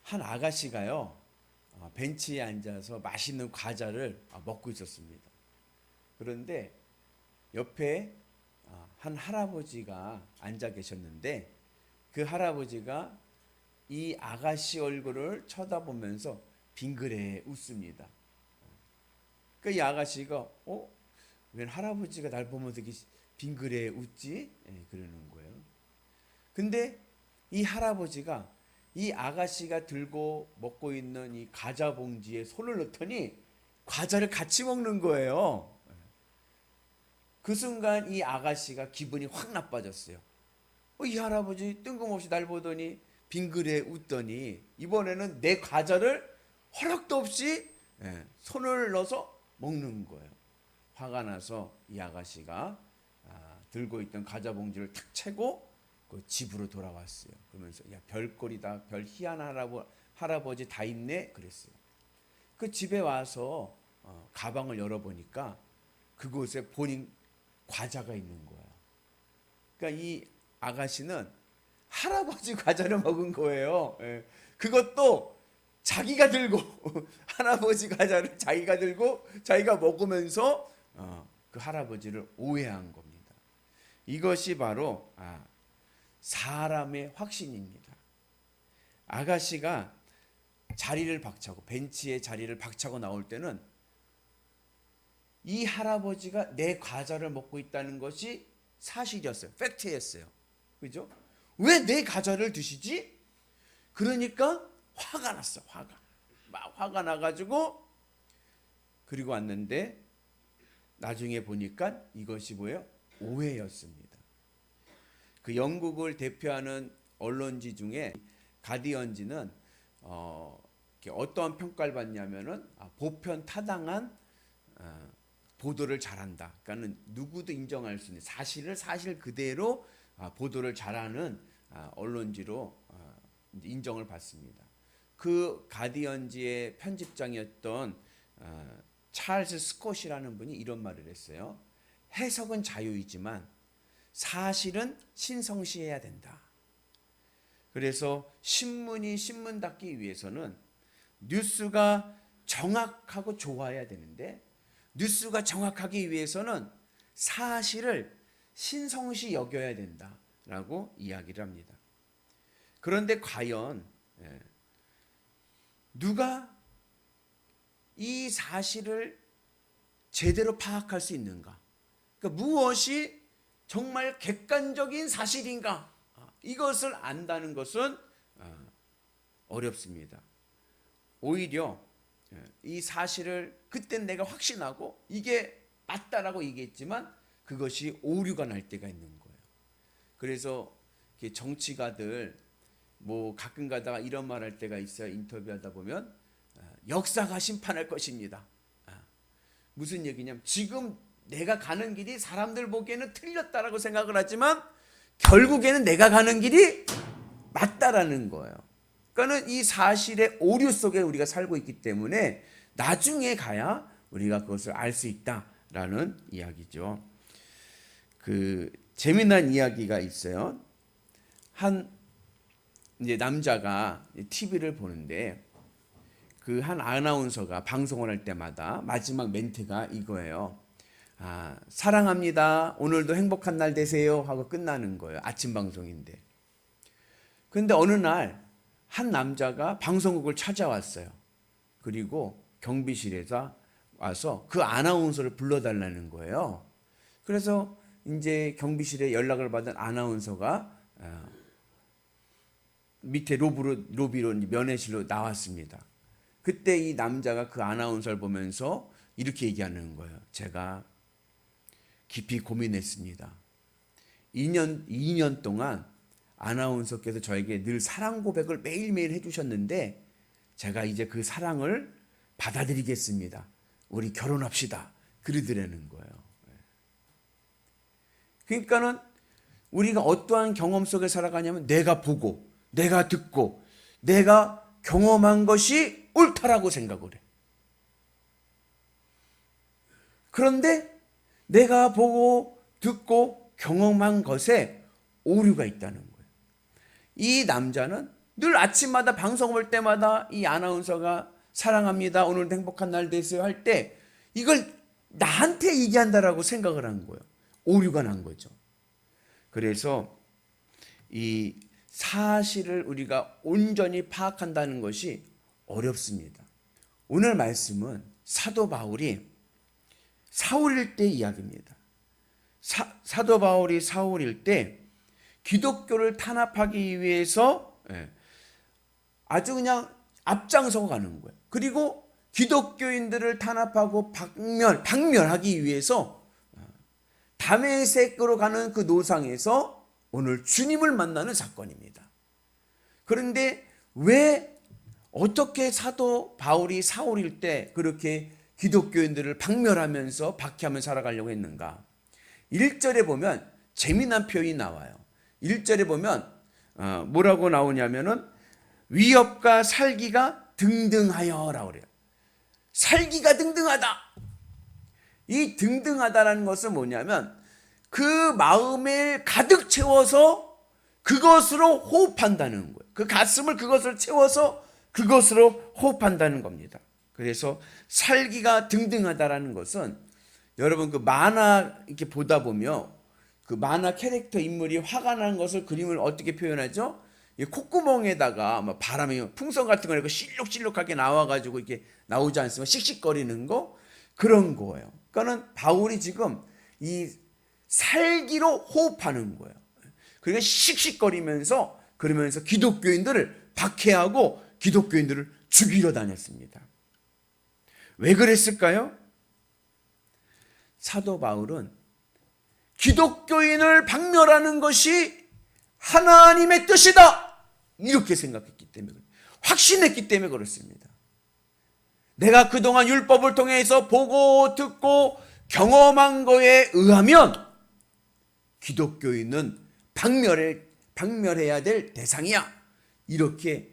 한 아가씨가요, 벤치에 앉아서 맛있는 과자를 먹고 있었습니다. 그런데 옆에 한 할아버지가 앉아 계셨는데, 그 할아버지가 이 아가씨 얼굴을 쳐다보면서 빙그레 웃습니다. 그 이 아가씨가 웬 할아버지가 날 보면 되게 빙그레 웃지? 그러는 거예요. 근데 이 할아버지가 이 아가씨가 들고 먹고 있는 이 과자 봉지에 손을 넣더니 과자를 같이 먹는 거예요. 그 순간 이 아가씨가 기분이 확 나빠졌어요. 이 할아버지 뜬금없이 날 보더니 빙그레 웃더니 이번에는 내 과자를 허락도 없이 손을 넣어서 먹는 거예요. 화가 나서 이 아가씨가 들고 있던 과자 봉지를 탁 채고 그 집으로 돌아왔어요. 그러면서 야, 별꼴이다, 별 희한한 할아버지 다 있네 그랬어요. 그 집에 와서 가방을 열어보니까 그곳에 본인 과자가 있는 거야. 그러니까 이 아가씨는 할아버지 과자를 먹은 거예요. 그것도 자기가 들고 할아버지 과자를 자기가 들고 자기가 먹으면서 그 할아버지를 오해한 겁니다. 이것이 바로 사람의 확신입니다. 아가씨가 자리를 박차고 벤치에 자리를 박차고 나올 때는 이 할아버지가 내 과자를 먹고 있다는 것이 사실이었어요. 팩트였어요. 그죠? 왜 내 과자를 드시지? 그러니까 화가 났어. 화가 나가지고 그리고 왔는데 나중에 보니까 이것이 뭐예요? 오해였습니다. 그 영국을 대표하는 언론지 중에 가디언지는 어떠한 평가를 받냐면은 보편 타당한 보도를 잘한다. 그러니까는 누구도 인정할 수 있는 사실을 사실 그대로 보도를 잘하는 언론지로 인정을 받습니다. 그 가디언지의 편집장이었던 찰스 스콧이라는 분이 이런 말을 했어요. 해석은 자유이지만 사실은 신성시해야 된다. 그래서 신문이 신문답기 위해서는 뉴스가 정확하고 좋아야 되는데 뉴스가 정확하기 위해서는 사실을 신성시 여겨야 된다라고 이야기를 합니다. 그런데 과연 누가 이 사실을 제대로 파악할 수 있는가? 그러니까 무엇이 정말 객관적인 사실인가? 이것을 안다는 것은 어렵습니다. 오히려 이 사실을 그땐 내가 확신하고 이게 맞다라고 얘기했지만 그것이 오류가 날 때가 있는 거예요. 그래서 정치가들 뭐 가끔 가다가 이런 말 할 때가 있어요. 인터뷰하다 보면 역사가 심판할 것입니다. 무슨 얘기냐면 지금 내가 가는 길이 사람들 보기에는 틀렸다라고 생각을 하지만 결국에는 내가 가는 길이 맞다라는 거예요. 그러니까 이 사실의 오류 속에 우리가 살고 있기 때문에 나중에 가야 우리가 그것을 알 수 있다라는 이야기죠. 그 재미난 이야기가 있어요. 한 이제 남자가 TV를 보는데 그 한 아나운서가 방송을 할 때마다 마지막 멘트가 이거예요. 사랑합니다. 오늘도 행복한 날 되세요 하고 끝나는 거예요. 아침 방송인데. 그런데 어느 날 한 남자가 방송국을 찾아왔어요. 그리고 경비실에서 와서 그 아나운서를 불러달라는 거예요. 그래서 이제 경비실에 연락을 받은 아나운서가 밑에 로비로 면회실로 나왔습니다. 그때 이 남자가 그 아나운서를 보면서 이렇게 얘기하는 거예요. 제가 깊이 고민했습니다. 2년 동안 아나운서께서 저에게 늘 사랑 고백을 매일매일 해주셨는데 제가 이제 그 사랑을 받아들이겠습니다. 우리 결혼합시다. 그러더라는 거예요. 그러니까는 우리가 어떠한 경험 속에 살아가냐면 내가 보고 내가 듣고 내가 경험한 것이 옳다라고 생각을 해. 그런데 내가 보고 듣고 경험한 것에 오류가 있다는 거예요. 이 남자는 늘 아침마다 방송 볼 때마다 이 아나운서가 사랑합니다, 오늘도 행복한 날 되세요 할 때 이걸 나한테 얘기한다라고 생각을 한 거예요. 오류가 난 거죠. 그래서 이 사실을 우리가 온전히 파악한다는 것이 어렵습니다. 오늘 말씀은 사도 바울이 사울일 때 이야기입니다. 사도 바울이 사울일 때 기독교를 탄압하기 위해서 아주 그냥 앞장서 가는 거예요. 그리고 기독교인들을 탄압하고 박멸하기 위해서 다메섹으로 가는 그 노상에서 오늘 주님을 만나는 사건입니다. 그런데 왜 어떻게 사도 바울이 사울일 때 그렇게 기독교인들을 박멸하면서 박해하며 살아가려고 했는가? 1절에 보면 재미난 표현이 나와요. 1절에 보면 뭐라고 나오냐면은 위협과 살기가 등등하여라고 그래요. 살기가 등등하다. 이 등등하다라는 것은 뭐냐면 그 마음을 가득 채워서 그것으로 호흡한다는 거예요. 그 가슴을 그것을 채워서 그것으로 호흡한다는 겁니다. 그래서 살기가 등등하다라는 것은 여러분 그 만화 이렇게 보다 보면 그 만화 캐릭터 인물이 화가 나는 것을 그림을 어떻게 표현하죠? 이 콧구멍에다가 뭐 바람이 풍선 같은 거 실룩실룩하게 나와가지고 이렇게 나오지 않습니까? 씩씩거리는 거 그런 거예요. 그러니까는 바울이 지금 이 살기로 호흡하는 거예요. 그러니까 씩씩거리면서 그러면서 기독교인들을 박해하고 기독교인들을 죽이러 다녔습니다. 왜 그랬을까요? 사도 바울은 기독교인을 박멸하는 것이 하나님의 뜻이다 이렇게 생각했기 때문에 확신했기 때문에 그렇습니다. 내가 그동안 율법을 통해서 보고 듣고 경험한 거에 의하면 기독교인은 박멸해야 될 대상이야 이렇게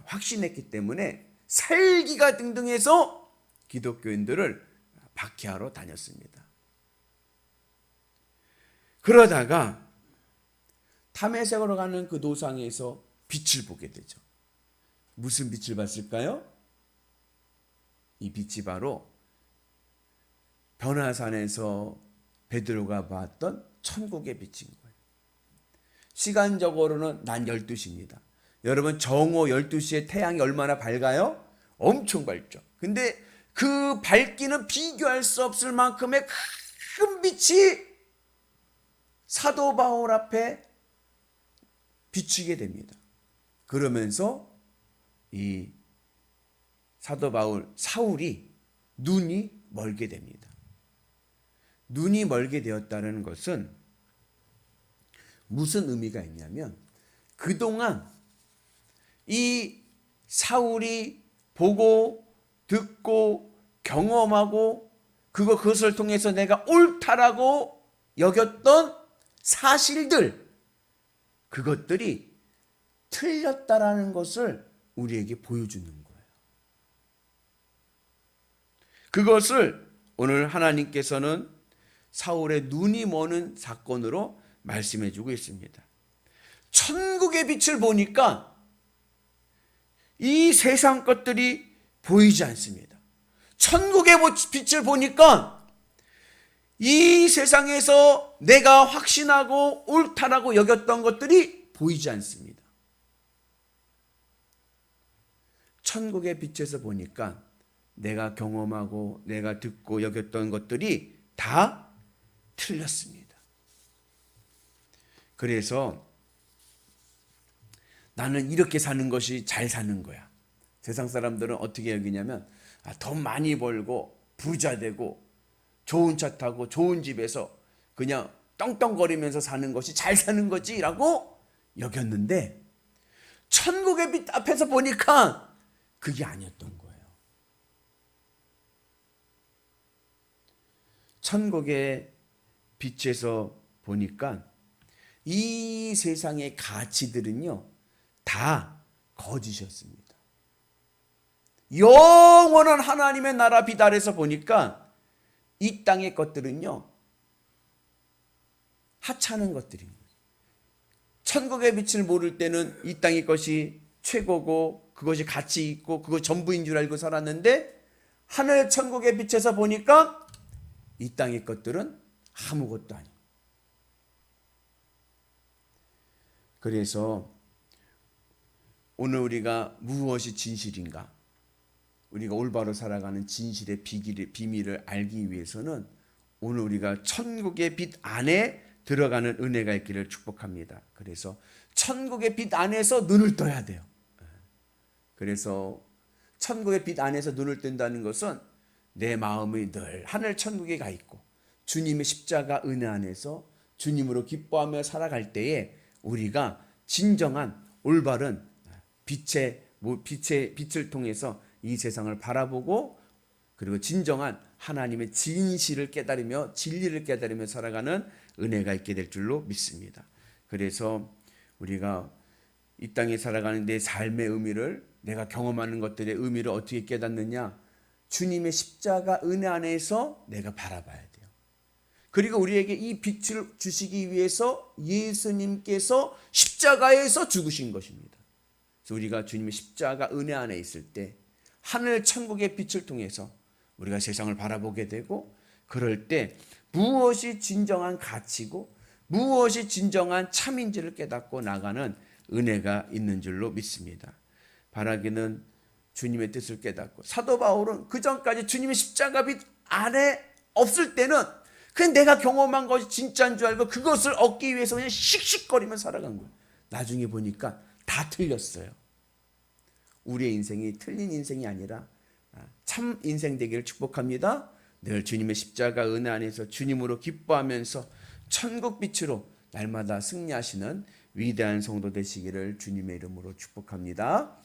확신했기 때문에 살기가 등등해서 기독교인들을 박해하러 다녔습니다. 그러다가 다메섹으로 가는 그 노상에서 빛을 보게 되죠. 무슨 빛을 봤을까요? 이 빛이 바로 변화산에서 베드로가 봤던 천국의 빛인 거예요. 시간적으로는 낮 12시입니다. 여러분 정오 12시에 태양이 얼마나 밝아요? 엄청 밝죠. 근데 그 밝기는 비교할 수 없을 만큼의 큰 빛이 사도 바울 앞에 비추게 됩니다. 그러면서 이 사도 바울 사울이 눈이 멀게 됩니다. 눈이 멀게 되었다는 것은 무슨 의미가 있냐면 그동안 이 사울이 보고 듣고 경험하고 그것을 통해서 내가 옳다라고 여겼던 사실들 그것들이 틀렸다라는 것을 우리에게 보여주는 거예요. 그것을 오늘 하나님께서는 사울의 눈이 머는 사건으로 말씀해 주고 있습니다. 천국의 빛을 보니까 이 세상 것들이 보이지 않습니다. 천국의 빛을 보니까 이 세상에서 내가 확신하고 옳다라고 여겼던 것들이 보이지 않습니다. 천국의 빛에서 보니까 내가 경험하고 내가 듣고 여겼던 것들이 다 틀렸습니다. 그래서 나는 이렇게 사는 것이 잘 사는 거야. 세상 사람들은 어떻게 여기냐면 돈 많이 벌고 부자 되고 좋은 차 타고 좋은 집에서 그냥 떵떵거리면서 사는 것이 잘 사는 거지라고 여겼는데 천국의 빛 앞에서 보니까 그게 아니었던 거예요. 천국의 빛에서 보니까 이 세상의 가치들은요 다 거짓이었습니다. 영원한 하나님의 나라 빛 아래서 보니까 이 땅의 것들은요 하찮은 것들입니다. 천국의 빛을 모를 때는 이 땅의 것이 최고고 그것이 가치 있고 그거 전부인 줄 알고 살았는데 하늘 천국의 빛에서 보니까 이 땅의 것들은 아무것도 아니에요. 그래서 오늘 우리가 무엇이 진실인가? 우리가 올바로 살아가는 진실의 비밀을 알기 위해서는 오늘 우리가 천국의 빛 안에 들어가는 은혜가 있기를 축복합니다. 그래서 천국의 빛 안에서 눈을 떠야 돼요. 그래서 천국의 빛 안에서 눈을 뜬다는 것은 내 마음이 늘 하늘 천국에 가 있고 주님의 십자가 은혜 안에서 주님으로 기뻐하며 살아갈 때에 우리가 진정한 올바른 빛을 통해서 이 세상을 바라보고 그리고 진정한 하나님의 진실을 깨달으며 진리를 깨달으며 살아가는 은혜가 있게 될 줄로 믿습니다. 그래서 우리가 이 땅에 살아가는 내 삶의 의미를 내가 경험하는 것들의 의미를 어떻게 깨닫느냐? 주님의 십자가 은혜 안에서 내가 바라봐야 돼요. 그리고 우리에게 이 빛을 주시기 위해서 예수님께서 십자가에서 죽으신 것입니다. 그래서 우리가 주님의 십자가 은혜 안에 있을 때 하늘 천국의 빛을 통해서 우리가 세상을 바라보게 되고 그럴 때 무엇이 진정한 가치고 무엇이 진정한 참인지를 깨닫고 나가는 은혜가 있는 줄로 믿습니다. 바라기는 주님의 뜻을 깨닫고 사도 바울은 그 전까지 주님의 십자가 빛 안에 없을 때는 그냥 내가 경험한 것이 진짜인 줄 알고 그것을 얻기 위해서 그냥 씩씩거리며 살아간 거예요. 나중에 보니까 다 틀렸어요. 우리의 인생이 틀린 인생이 아니라 참 인생 되기를 축복합니다. 늘 주님의 십자가 은혜 안에서 주님으로 기뻐하면서 천국 빛으로 날마다 승리하시는 위대한 성도 되시기를 주님의 이름으로 축복합니다.